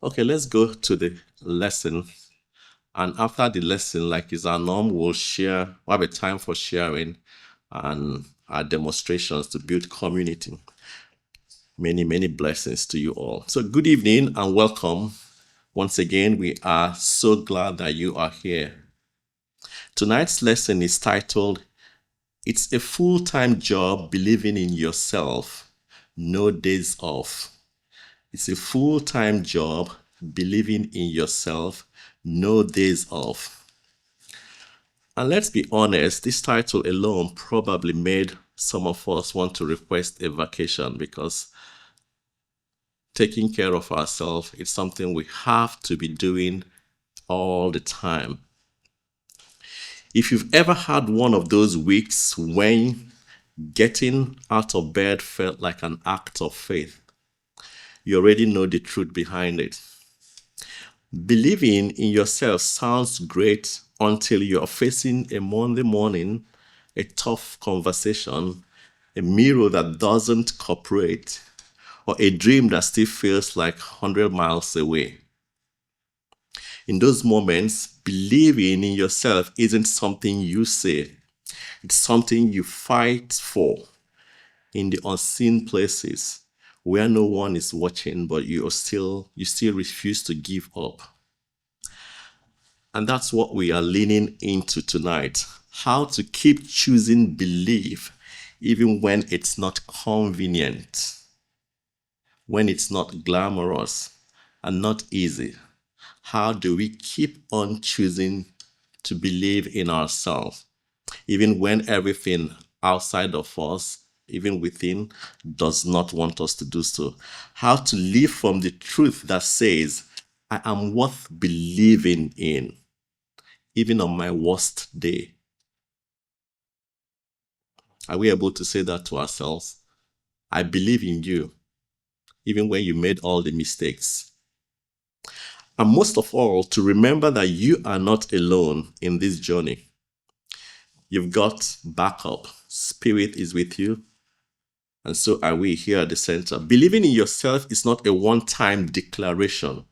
Okay, let's go to the lesson. And after the lesson, like is our norm, we'll have a time for sharing and our demonstrations to build community. Many, many blessings to you all. So good evening and welcome. Once again, we are so glad that you are here. Tonight's lesson is titled, It's a Full-Time Job Believing in Yourself, No Days Off. It's a full-time job believing in yourself, no days off. And let's be honest, this title alone probably made some of us want to request a vacation because taking care of ourselves is something we have to be doing all the time. If you've ever had one of those weeks when getting out of bed felt like an act of faith, you already know the truth behind it. Believing in yourself sounds great until you are facing a Monday morning, a tough conversation, a mirror that doesn't cooperate, or a dream that still feels like 100 miles away. In those moments, believing in yourself isn't something you say. It's something you fight for in the unseen places where no one is watching, but you still refuse to give up. And that's what we are leaning into tonight. How to keep choosing belief even when it's not convenient, when it's not glamorous and not easy. How do we keep on choosing to believe in ourselves, even when everything outside of us, even within, does not want us to do so? How to live from the truth that says, I am worth believing in, even on my worst day. Are we able to say that to ourselves? I believe in you, even when you made all the mistakes. And most of all, to remember that you are not alone in this journey. You've got backup. Spirit is with you. And so are we here at the center. Believing in yourself is not a one-time declaration.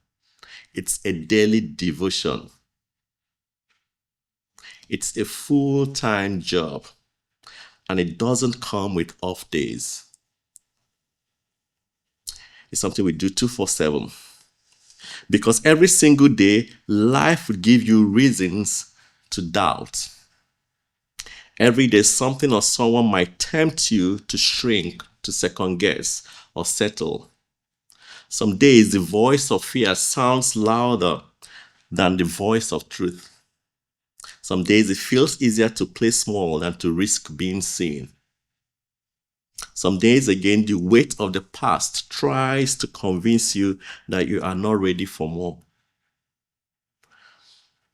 It's a daily devotion. It's a full-time job. And it doesn't come with off days. It's something we do 24/7. Because every single day, life will give you reasons to doubt. Every day, something or someone might tempt you to shrink, to second guess, or settle. Some days, the voice of fear sounds louder than the voice of truth. Some days, it feels easier to play small than to risk being seen. Some days, again, the weight of the past tries to convince you that you are not ready for more.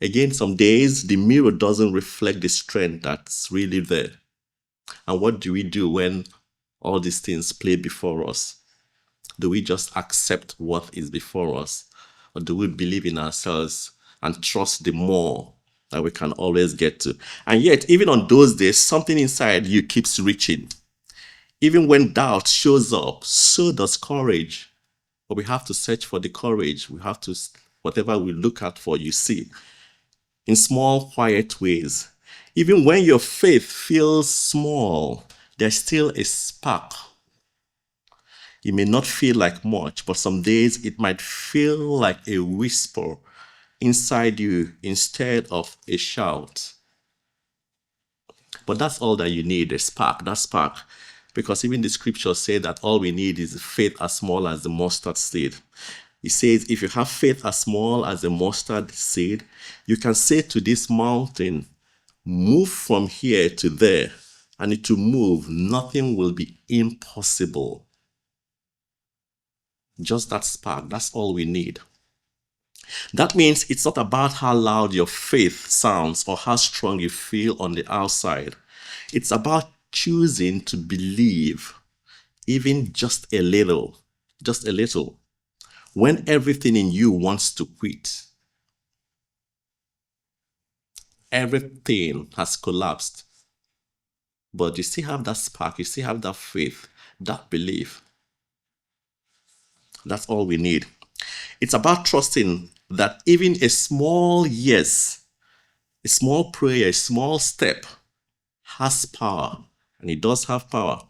Again, some days, the mirror doesn't reflect the strength that's really there. And what do we do when all these things play before us? Do we just accept what is before us? Or do we believe in ourselves and trust the more that we can always get to? And yet, even on those days, something inside you keeps reaching. Even when doubt shows up, so does courage. But we have to search for the courage. We have to, whatever we look out for, you see, in small, quiet ways. Even when your faith feels small, there's still a spark. It may not feel like much, but some days it might feel like a whisper inside you instead of a shout. But that's all that you need, a spark, that spark. Because even the scriptures say that all we need is faith as small as the mustard seed. It says, if you have faith as small as a mustard seed, you can say to this mountain, move from here to there, and it will move. Nothing will be impossible. Just that spark, that's all we need. That means it's not about how loud your faith sounds or how strong you feel on the outside. It's about choosing to believe, even just a little, when everything in you wants to quit. Everything has collapsed. But you still have that spark, you still have that faith, that belief. That's all we need. It's about trusting that even a small yes, a small prayer, a small step has power. And it does have power.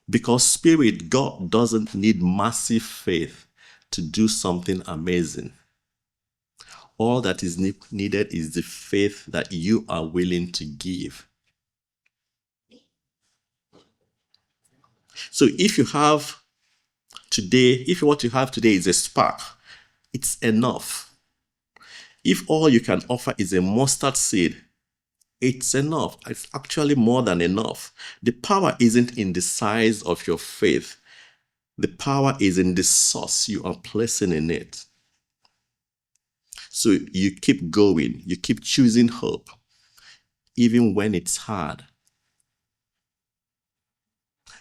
Because Spirit, God doesn't need massive faith to do something amazing. All that is needed is the faith that you are willing to give. So if what you have today is a spark, it's enough. If all you can offer is a mustard seed, it's enough. It's actually more than enough. The power isn't in the size of your faith. The power is in the source you are placing in it. So you keep going. You keep choosing hope, even when it's hard.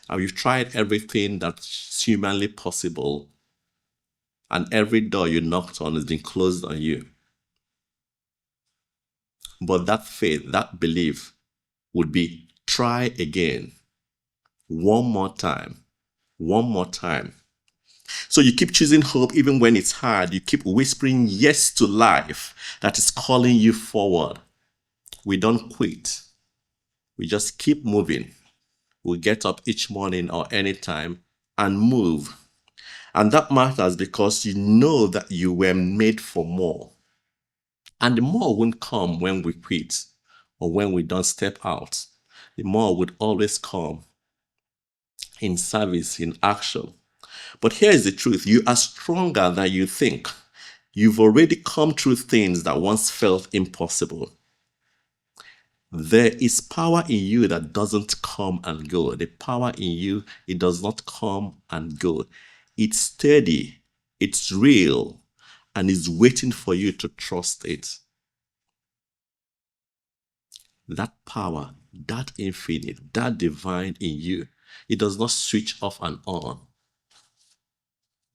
And you've tried everything that's humanly possible, and every door you knocked on has been closed on you. But that faith, that belief would be try again. One more time. One more time. So you keep choosing hope even when it's hard. You keep whispering yes to life that is calling you forward. We don't quit. We just keep moving. We get up each morning or anytime and move. And that matters because you know that you were made for more. And the more won't come when we quit or when we don't step out. The more would always come in service, in action. But here is the truth. You are stronger than you think. You've already come through things that once felt impossible. There is power in you that doesn't come and go. The power in you, it does not come and go. It's steady, it's real, and it's waiting for you to trust it. That power, that infinite, that divine in you, it does not switch off and on.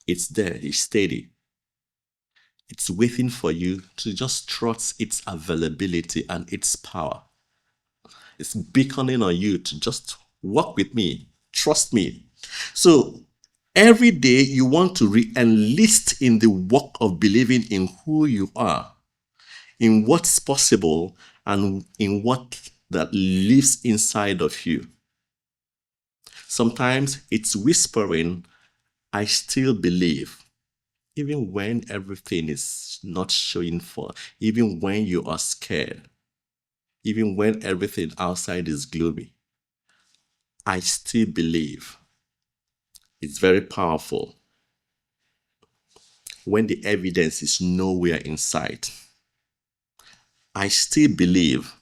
It's there, it's steady. It's waiting for you to just trust its availability and its power. It's beckoning on you to just walk with me, trust me. So every day you want to re-enlist in the work of believing in who you are, in what's possible, and in what that lives inside of you. Sometimes it's whispering, I still believe. Even when everything is not showing for, even when you are scared, even when everything outside is gloomy, I still believe. It's very powerful when the evidence is nowhere in sight. I still believe.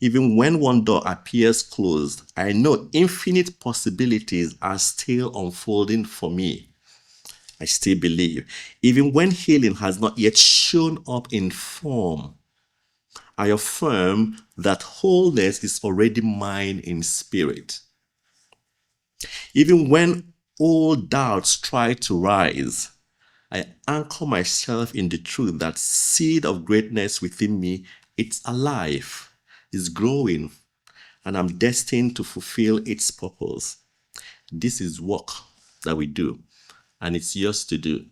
Even when one door appears closed, I know infinite possibilities are still unfolding for me. I still believe. Even when healing has not yet shown up in form, I affirm that wholeness is already mine in spirit. Even when old doubts try to rise, I anchor myself in the truth that seed of greatness within me, it's alive, it's growing, and I'm destined to fulfill its purpose. This is work that we do, and it's yours to do.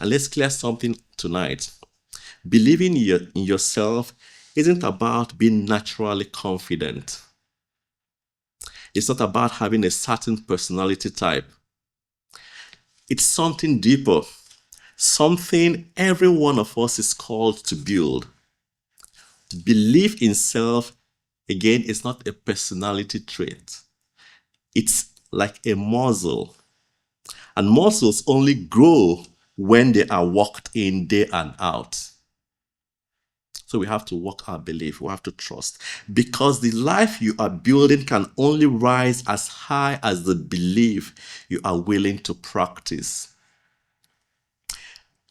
And let's clear something tonight. Believing in yourself isn't about being naturally confident. It's not about having a certain personality type. It's something deeper, something every one of us is called to build. Belief in self, again, is not a personality trait. It's like a muscle. And muscles only grow when they are worked in day and out. So we have to work our belief. We have to trust. Because the life you are building can only rise as high as the belief you are willing to practice.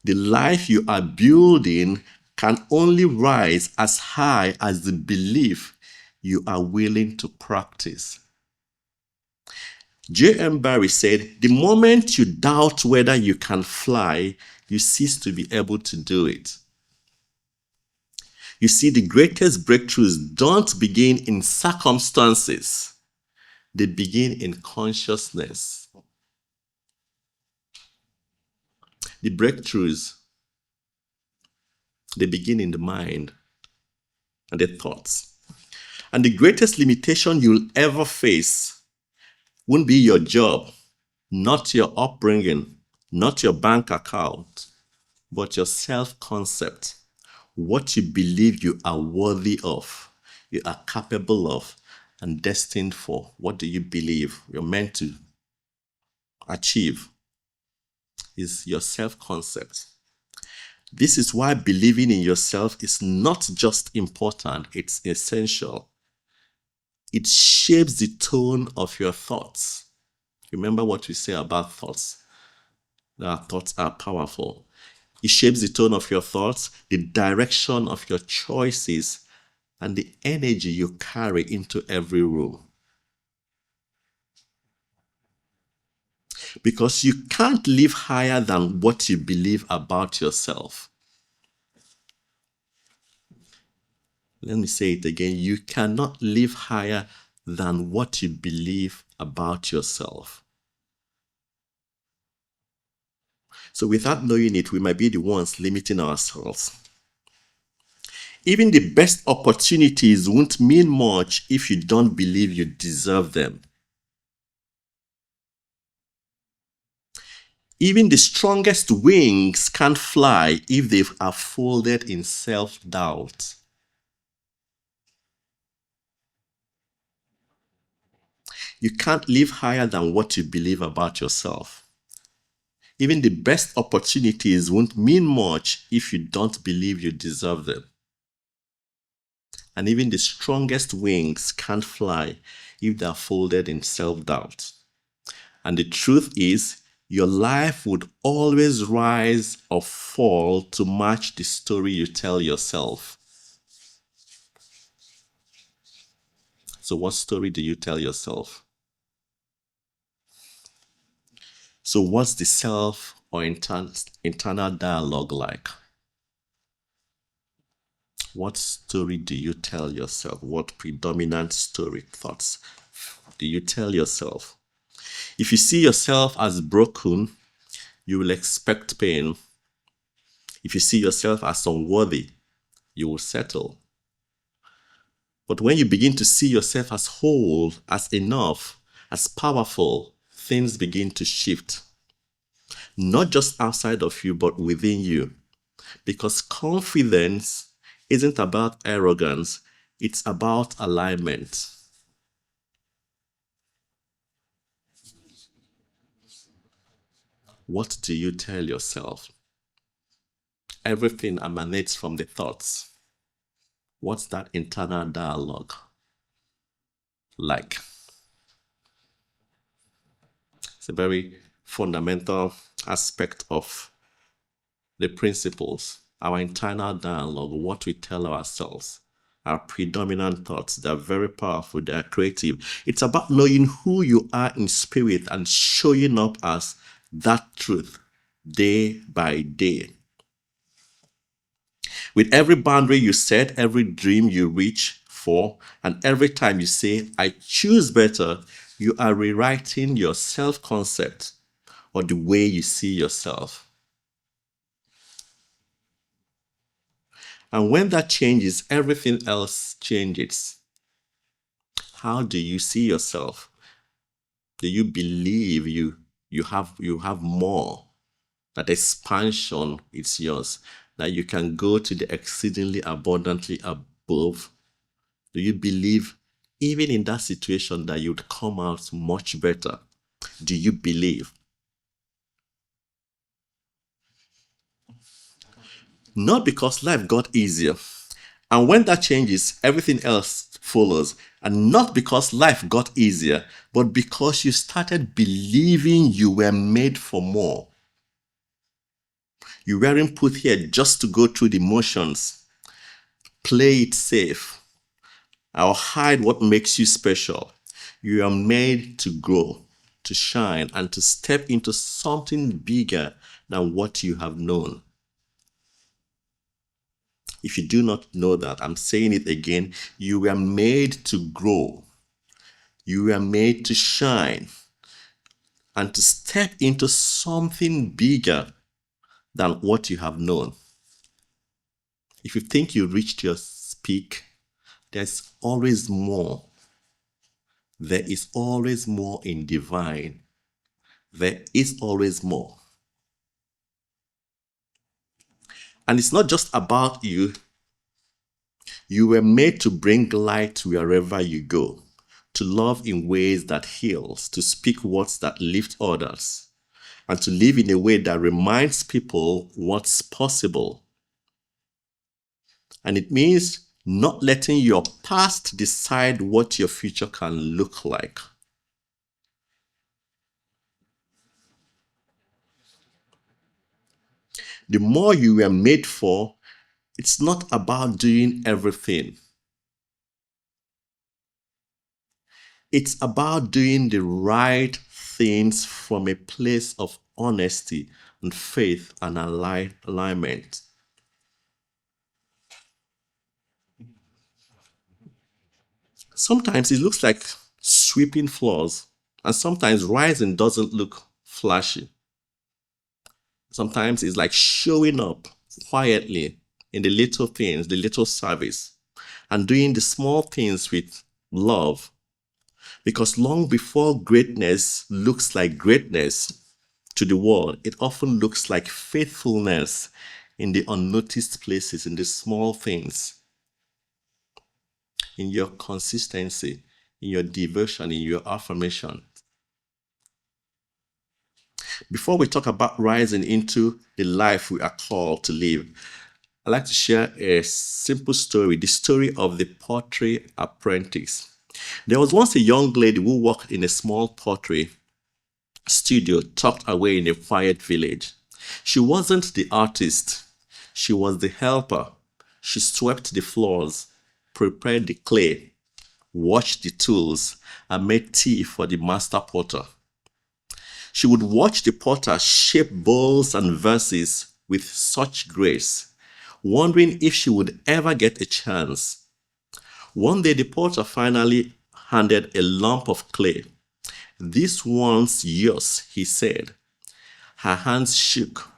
The life you are building can only rise as high as the belief you are willing to practice. J.M. Barrie said, the moment you doubt whether you can fly, you cease to be able to do it. You see, the greatest breakthroughs don't begin in circumstances. They begin in consciousness. The breakthroughs, they begin in the mind and the thoughts. And the greatest limitation you'll ever face won't be your job, not your upbringing, not your bank account, but your self-concept. What you believe you are worthy of, you are capable of, and destined for. What do you believe you're meant to achieve is your self-concept. This is why believing in yourself is not just important, it's essential. It shapes the tone of your thoughts. Remember what we say about thoughts. Our thoughts are powerful. It shapes the tone of your thoughts, the direction of your choices, and the energy you carry into every room. Because you can't live higher than what you believe about yourself. Let me say it again. You cannot live higher than what you believe about yourself. So without knowing it, we might be the ones limiting ourselves. Even the best opportunities won't mean much if you don't believe you deserve them. Even the strongest wings can't fly if they are folded in self-doubt. You can't live higher than what you believe about yourself. Even the best opportunities won't mean much if you don't believe you deserve them. And even the strongest wings can't fly if they are folded in self-doubt. And the truth is, your life would always rise or fall to match the story you tell yourself. So what story do you tell yourself? So what's the self or internal dialogue like? What story do you tell yourself? What predominant story thoughts do you tell yourself? If you see yourself as broken, you will expect pain. If you see yourself as unworthy, you will settle. But when you begin to see yourself as whole, as enough, as powerful, things begin to shift. Not just outside of you, but within you. Because confidence isn't about arrogance, it's about alignment. What do you tell yourself? Everything emanates from the thoughts. What's that internal dialogue like? It's a very fundamental aspect of the principles. Our internal dialogue, what we tell ourselves, our predominant thoughts, they're very powerful, they're creative. It's about knowing who you are in spirit and showing up as that truth day by day. With every boundary you set, every dream you reach for, and every time you say, I choose better, you are rewriting your self-concept or the way you see yourself. And when that changes, everything else changes. How do you see yourself? Do you believe you have more? That expansion is yours? That you can go to the exceedingly abundantly above? Do you believe even in that situation that you'd come out much better? Do you believe? Not because life got easier. And when that changes, everything else follows. And not because life got easier, but because you started believing you were made for more. You weren't put here just to go through the motions, play it safe, or hide what makes you special. You are made to grow, to shine, and to step into something bigger than what you have known. If you do not know that, I'm saying it again, you were made to grow. You were made to shine and to step into something bigger than what you have known. If you think you reached your peak, there's always more. There is always more in divine. There is always more. And it's not just about you. You were made to bring light wherever you go, to love in ways that heals, to speak words that lift others, and to live in a way that reminds people what's possible. And it means not letting your past decide what your future can look like. The more you were made for, it's not about doing everything. It's about doing the right things from a place of honesty and faith and alignment. Sometimes it looks like sweeping floors, and sometimes rising doesn't look flashy. Sometimes it's like showing up quietly in the little things, the little service, and doing the small things with love. Because long before greatness looks like greatness to the world, it often looks like faithfulness in the unnoticed places, in the small things, in your consistency, in your devotion, in your affirmation. Before we talk about rising into the life we are called to live, I'd like to share a simple story, the story of the pottery apprentice. There was once a young lady who worked in a small pottery studio tucked away in a quiet village. She wasn't the artist. She was the helper. She swept the floors, prepared the clay, washed the tools, and made tea for the master potter. She would watch the potter shape bowls and vases with such grace, wondering if she would ever get a chance. One day, the potter finally handed a lump of clay. "This one's yours," he said. Her hands shook.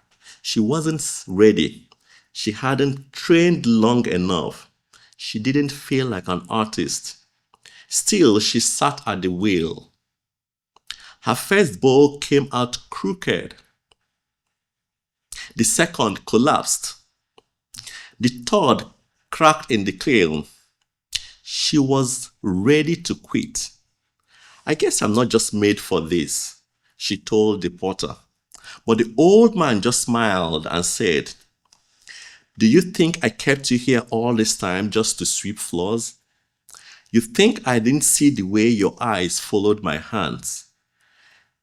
She wasn't ready. She hadn't trained long enough. She didn't feel like an artist. Still, she sat at the wheel. Her first bowl came out crooked. The second collapsed. The third cracked in the kiln. She was ready to quit. "I guess I'm not just made for this," she told the potter. But the old man just smiled and said, "Do you think I kept you here all this time just to sweep floors? You think I didn't see the way your eyes followed my hands?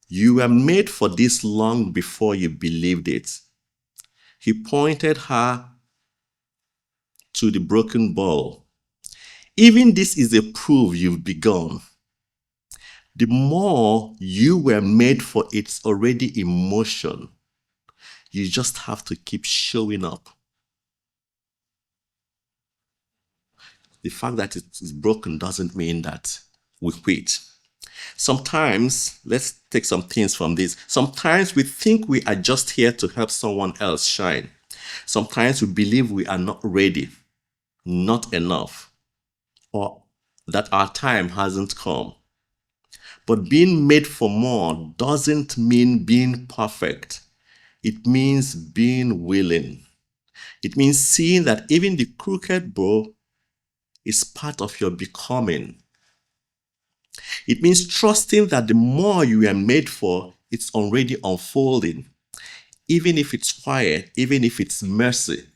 You were made for this long before you believed it." He pointed her to the broken bowl. "Even this is a proof you've begun. The more you were made for, it's already in motion. You just have to keep showing up." The fact that it is broken doesn't mean that we quit. Sometimes, let's take some things from this. Sometimes we think we are just here to help someone else shine. Sometimes we believe we are not ready, not enough, or that our time hasn't come. But being made for more doesn't mean being perfect. It means being willing. It means seeing that even the crooked bow is part of your becoming. It means trusting that the more you are made for, it's already unfolding. Even if it's quiet, even if it's messy.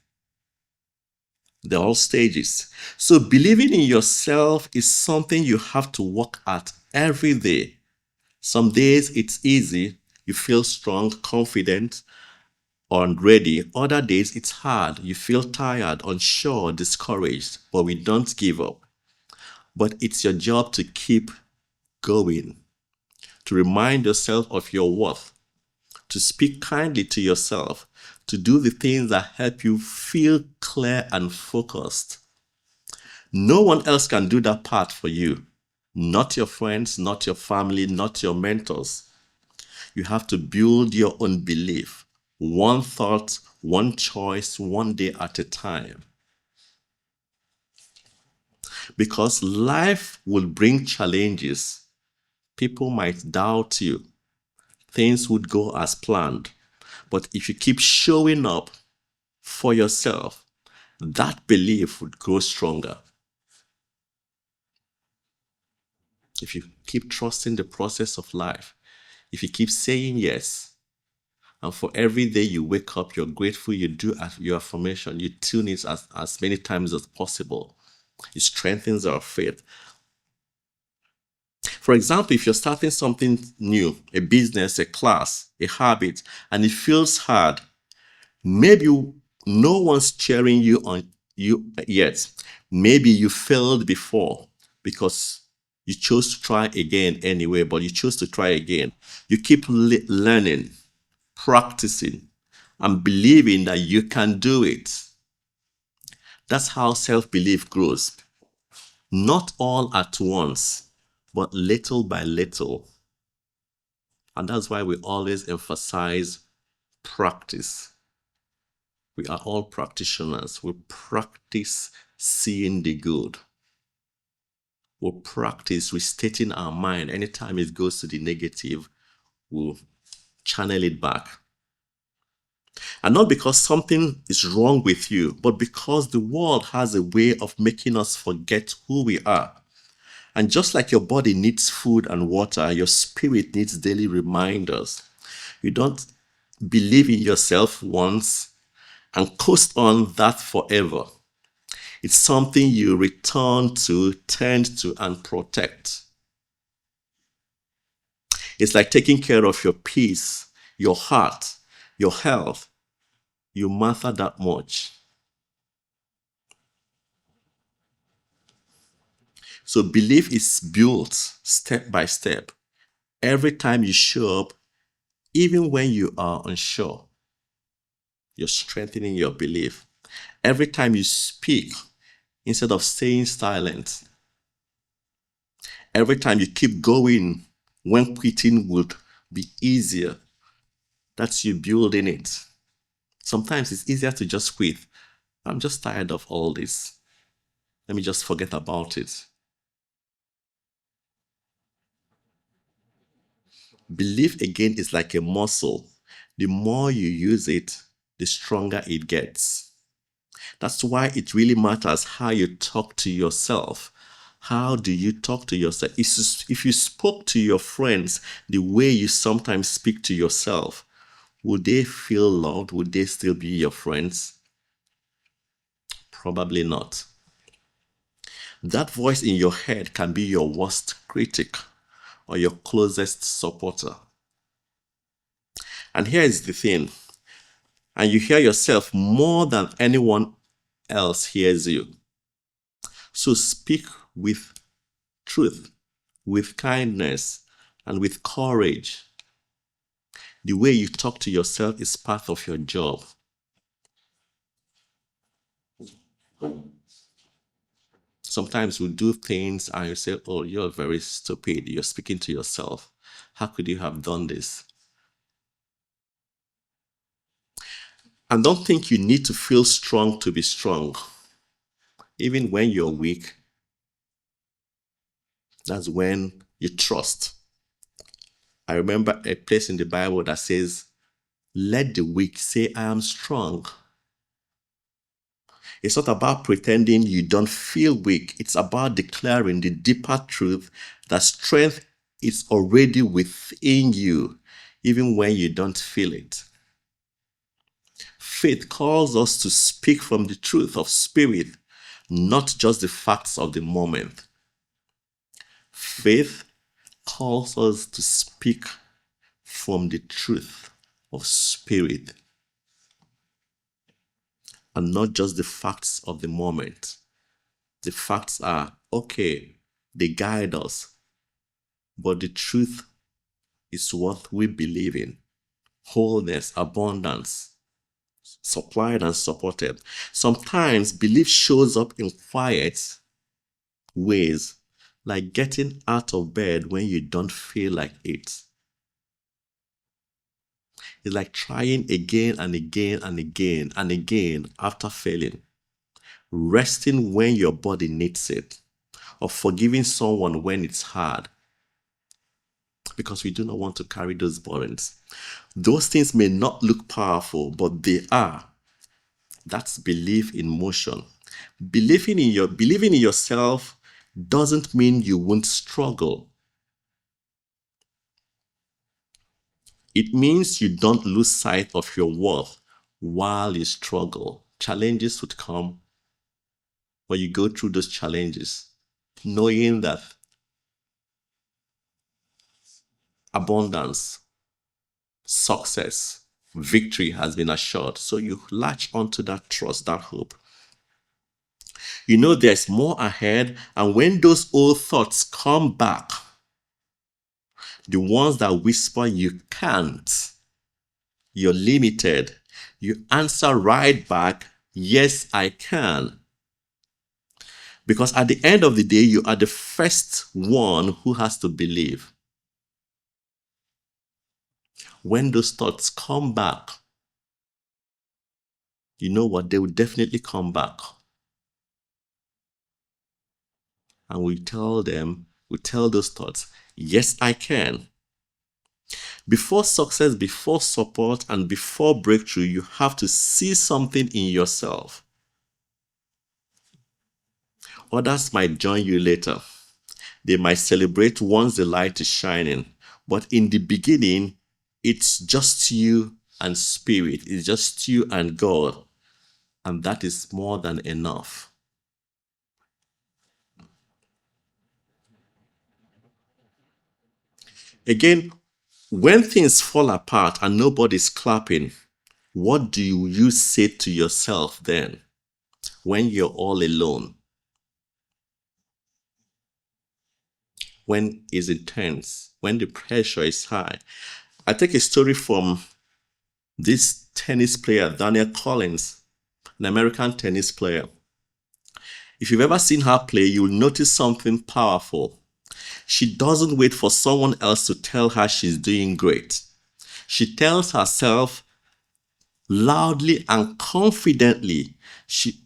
They're all stages. So believing in yourself is something you have to work at every day. Some days it's easy. You feel strong, confident, and ready. Other days it's hard. You feel tired, unsure, discouraged, but we don't give up. But it's your job to keep going, to remind yourself of your worth, to speak kindly to yourself, to do the things that help you feel clear and focused. No one else can do that part for you. Not your friends, not your family, not your mentors. You have to build your own belief. one thought, one choice, one day at a time. Because life will bring challenges. People might doubt you. Things would go as planned. But if you keep showing up for yourself, that belief would grow stronger. If you keep trusting the process of life, if you keep saying yes, and for every day you wake up, you're grateful, you do your affirmation, you tune it as many times as possible, it strengthens our faith. For example, if you're starting something new, a business, a class, a habit, and it feels hard, maybe no one's cheering you on you yet. Maybe you failed before because you chose to try again anyway, but you chose to try again. You keep learning, practicing, and believing that you can do it. That's how self-belief grows. Not all at once, but little by little. And that's why we always emphasize practice. We are all practitioners. We practice seeing the good. We practice restating our mind. Anytime it goes to the negative, we'll channel it back. And not because something is wrong with you, but because the world has a way of making us forget who we are. And just like your body needs food and water, your spirit needs daily reminders. You don't believe in yourself once and coast on that forever. It's something you return to, tend to, and protect. It's like taking care of your peace, your heart, your health. You matter that much. So belief is built step by step. Every time you show up, even when you are unsure, you're strengthening your belief. Every time you speak, instead of staying silent, every time you keep going when quitting would be easier, that's you building it. Sometimes it's easier to just quit. I'm just tired of all this. Let me just forget about it. Belief again is like a muscle. The more you use it, the stronger it gets. That's why it really matters how you talk to yourself. How do you talk to yourself? If you spoke to your friends the way you sometimes speak to yourself, would they feel loved? Would they still be your friends? Probably not. That voice in your head can be your worst critic or your closest supporter. And here is the thing, and you hear yourself more than anyone else hears you. So speak with truth, with kindness, and with courage. The way you talk to yourself is part of your job. Sometimes we do things and you say, oh, you're very stupid. You're speaking to yourself. How could you have done this? And don't think you need to feel strong to be strong. Even when you're weak, that's when you trust. I remember a place in the Bible that says, let the weak say, I am strong. It's not about pretending you don't feel weak. It's about declaring the deeper truth that strength is already within you, even when you don't feel it. Faith calls us to speak from the truth of spirit, not just the facts of the moment. Faith calls us to speak from the truth of spirit and not just the facts of the moment. The facts are okay, they guide us, but the truth is what we believe in. Wholeness, abundance, supplied and supported. Sometimes belief shows up in quiet ways, like getting out of bed when you don't feel like it. It's like trying again and again and again and again after failing. Resting when your body needs it, or forgiving someone when it's hard, because we do not want to carry those burdens. Those things may not look powerful, but they are. That's belief in motion. Believing in yourself doesn't mean you won't struggle. It means you don't lose sight of your worth while you struggle. Challenges would come when you go through those challenges, knowing that abundance, success, victory has been assured. So you latch onto that trust, that hope. You know there's more ahead, and when those old thoughts come back, the ones that whisper you can't, you're limited, you answer right back, yes, I can. Because at the end of the day, you are the first one who has to believe. When those thoughts come back, you know what? They will definitely come back. And we tell those thoughts, yes, I can. Before success, before support, and before breakthrough, you have to see something in yourself. Others might join you later. They might celebrate once the light is shining. But in the beginning, it's just you and spirit. It's just you and God. And that is more than enough. Again, when things fall apart and nobody's clapping, what do you say to yourself then when you're all alone? When it's intense, when the pressure is high. I take a story from this tennis player, Danielle Collins, an American tennis player. If you've ever seen her play, you'll notice something powerful. She doesn't wait for someone else to tell her she's doing great. She tells herself loudly and confidently. She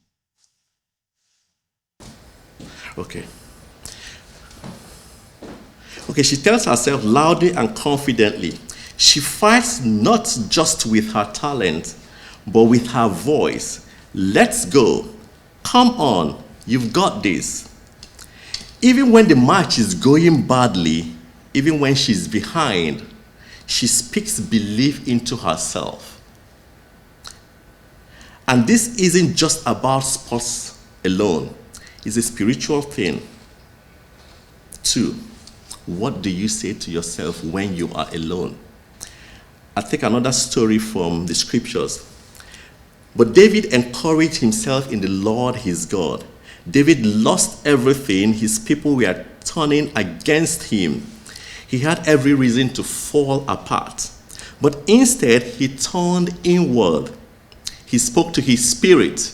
tells herself loudly and confidently. She fights not just with her talent, but with her voice. Let's go. Come on. You've got this. Even when the match is going badly, even when she's behind, she speaks belief into herself. And this isn't just about sports alone. It's a spiritual thing. 2, what do you say to yourself when you are alone? I take another story from the scriptures. But David encouraged himself in the Lord his God. David lost everything. His people were turning against him. He had every reason to fall apart. But instead, he turned inward. He spoke to his spirit.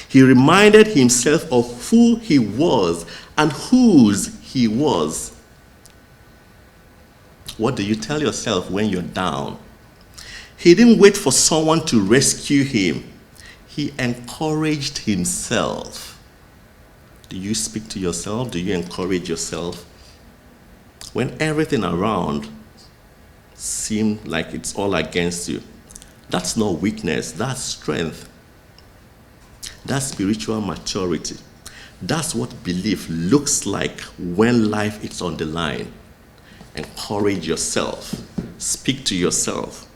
He reminded himself of who he was and whose he was. What do you tell yourself when you're down? He didn't wait for someone to rescue him. He encouraged himself. Do you speak to yourself? Do you encourage yourself? When everything around seems like it's all against you, that's not weakness, that's strength. That's spiritual maturity. That's what belief looks like when life is on the line. Encourage yourself. Speak to yourself.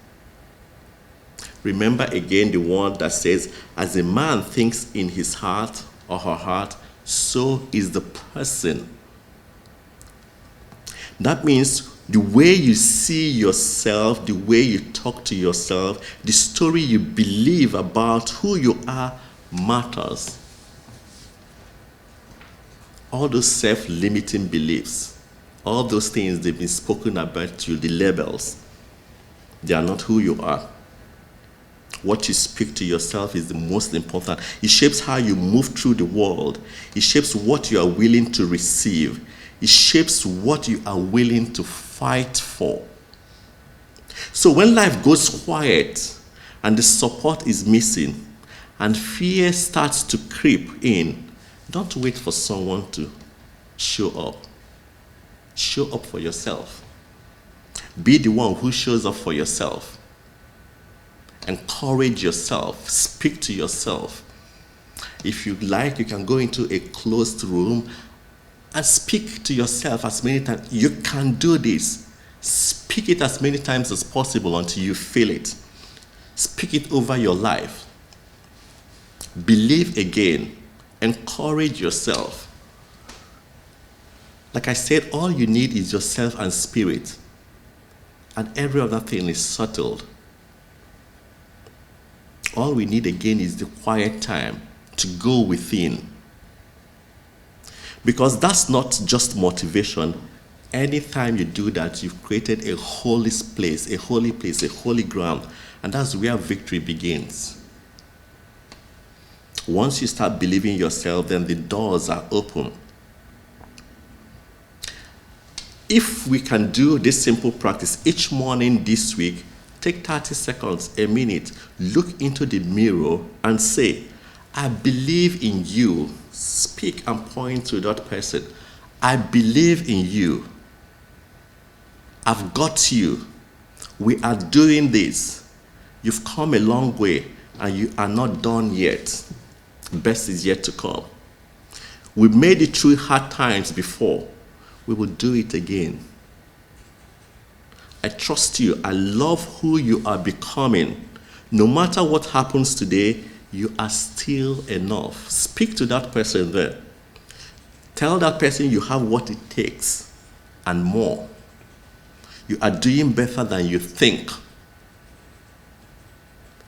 Remember again the word that says, as a man thinks in his heart or her heart, so is the person. That means the way you see yourself, the way you talk to yourself, the story you believe about who you are matters. All those self-limiting beliefs, all those things they've been spoken about you, the labels, they are not who you are. What you speak to yourself is the most important. It shapes how you move through the world. It shapes what you are willing to receive. It shapes what you are willing to fight for. So when life goes quiet and the support is missing and fear starts to creep in, don't wait for someone to show up. Show up for yourself. Be the one who shows up for yourself. Encourage yourself. Speak to yourself. If you like, you can go into a closed room and speak to yourself as many times. You can do this. Speak it as many times as possible until you feel it. Speak it over your life. Believe again. Encourage yourself. Like I said, all you need is yourself and spirit. And every other thing is settled. All we need again is the quiet time to go within. Because that's not just motivation. Anytime you do that, you've created a holy place, a holy ground. And that's where victory begins. Once you start believing yourself, then the doors are open. If we can do this simple practice each morning this week, take 30 seconds, a minute, look into the mirror and say, I believe in you. Speak and point to that person. I believe in you. I've got you. We are doing this. You've come a long way and you are not done yet. Best is yet to come. We made it through hard times before. We will do it again. I trust you. I love who you are becoming. No matter what happens today, you are still enough. Speak to that person there. Tell that person you have what it takes and more. You are doing better than you think.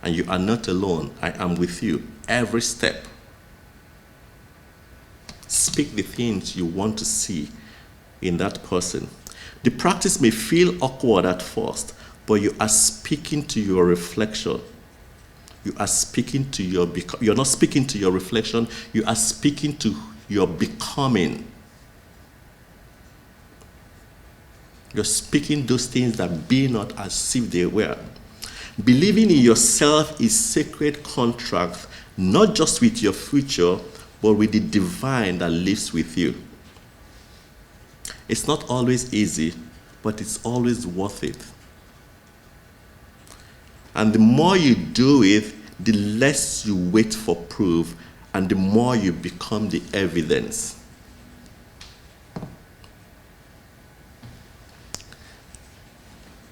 And you are not alone. I am with you every step. Speak the things you want to see in that person. The practice may feel awkward at first, but you are speaking to your reflection. You are speaking to your you're not speaking to your reflection, you are speaking to your becoming. You're speaking those things that be not as if they were. Believing in yourself is sacred contract, not just with your future, but with the divine that lives with you. It's not always easy, but it's always worth it. And the more you do it, the less you wait for proof, and the more you become the evidence.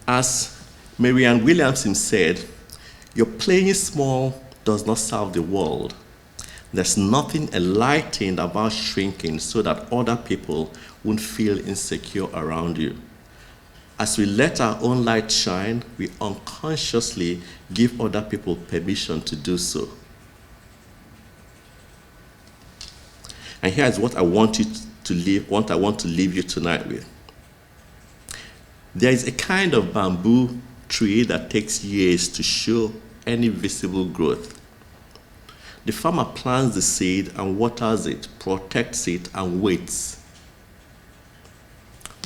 As Marianne Williamson said, your playing small does not serve the world. There's nothing enlightening about shrinking so that other people won't feel insecure around you. As we let our own light shine, we unconsciously give other people permission to do so. And here's what I want to leave you tonight with. There is a kind of bamboo tree that takes years to show any visible growth. The farmer plants the seed and waters it, protects it, and waits.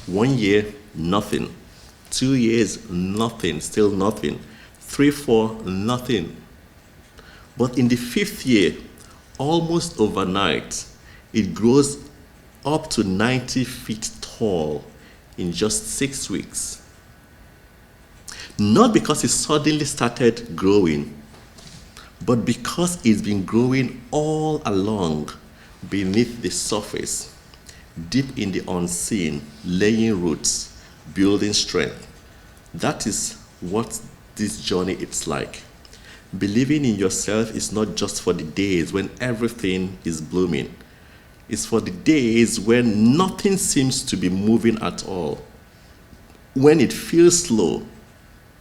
1 year, nothing. 2 years, nothing, still nothing. 3, 4, nothing. But in the 5th year, almost overnight, it grows up to 90 feet tall in just 6 weeks. Not because it suddenly started growing, but because it's been growing all along beneath the surface, deep in the unseen, laying roots, building strength. That is what this journey is like. Believing in yourself is not just for the days when everything is blooming. It's for the days when nothing seems to be moving at all. When it feels slow,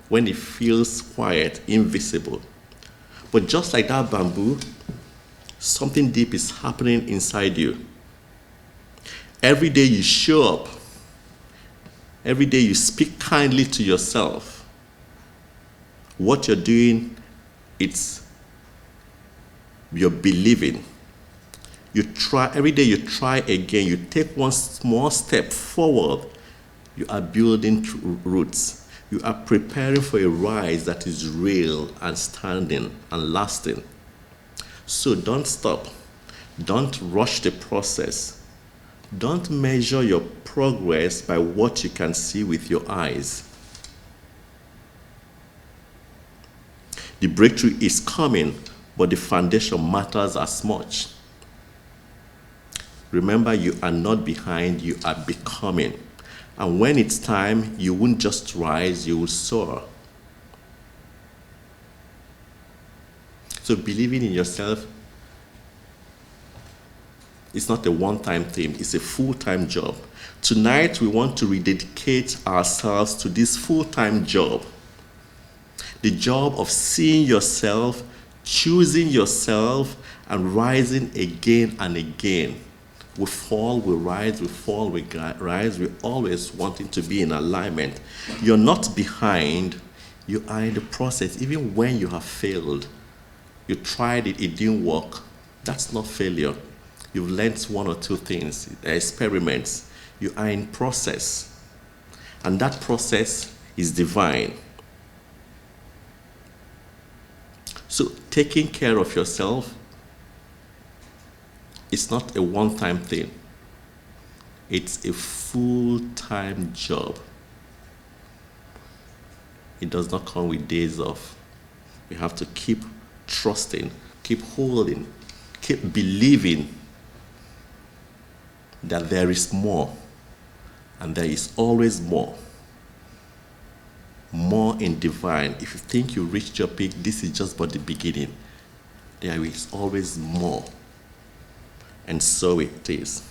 when it feels quiet, invisible. But just like that bamboo, something deep is happening inside you. Every day you show up. Every day you speak kindly to yourself. What you're doing, you're believing. You try, every day you try again, you take one small step forward, you are building roots. You are preparing for a rise that is real and standing and lasting. So don't stop. Don't rush the process. Don't measure your progress by what you can see with your eyes. The breakthrough is coming, but the foundation matters as much. Remember, you are not behind, you are becoming. And when it's time, you won't just rise, you will soar. So believing in yourself is not a one-time thing, it's a full-time job. Tonight, we want to rededicate ourselves to this full-time job. The job of seeing yourself, choosing yourself, and rising again and again. We fall, we rise, we fall, we rise. We're always wanting to be in alignment. You're not behind, you are in the process. Even when you have failed, you tried it, it didn't work. That's not failure. You've learned one or two things, experiments. You are in process. And that process is divine. So taking care of yourself is not a one-time thing. It's a full-time job. It does not come with days off. We have to keep trusting, keep holding, keep believing that there is more, and there is always more. More in divine. If you think you reached your peak, this is just but the beginning. There is always more. And so it is.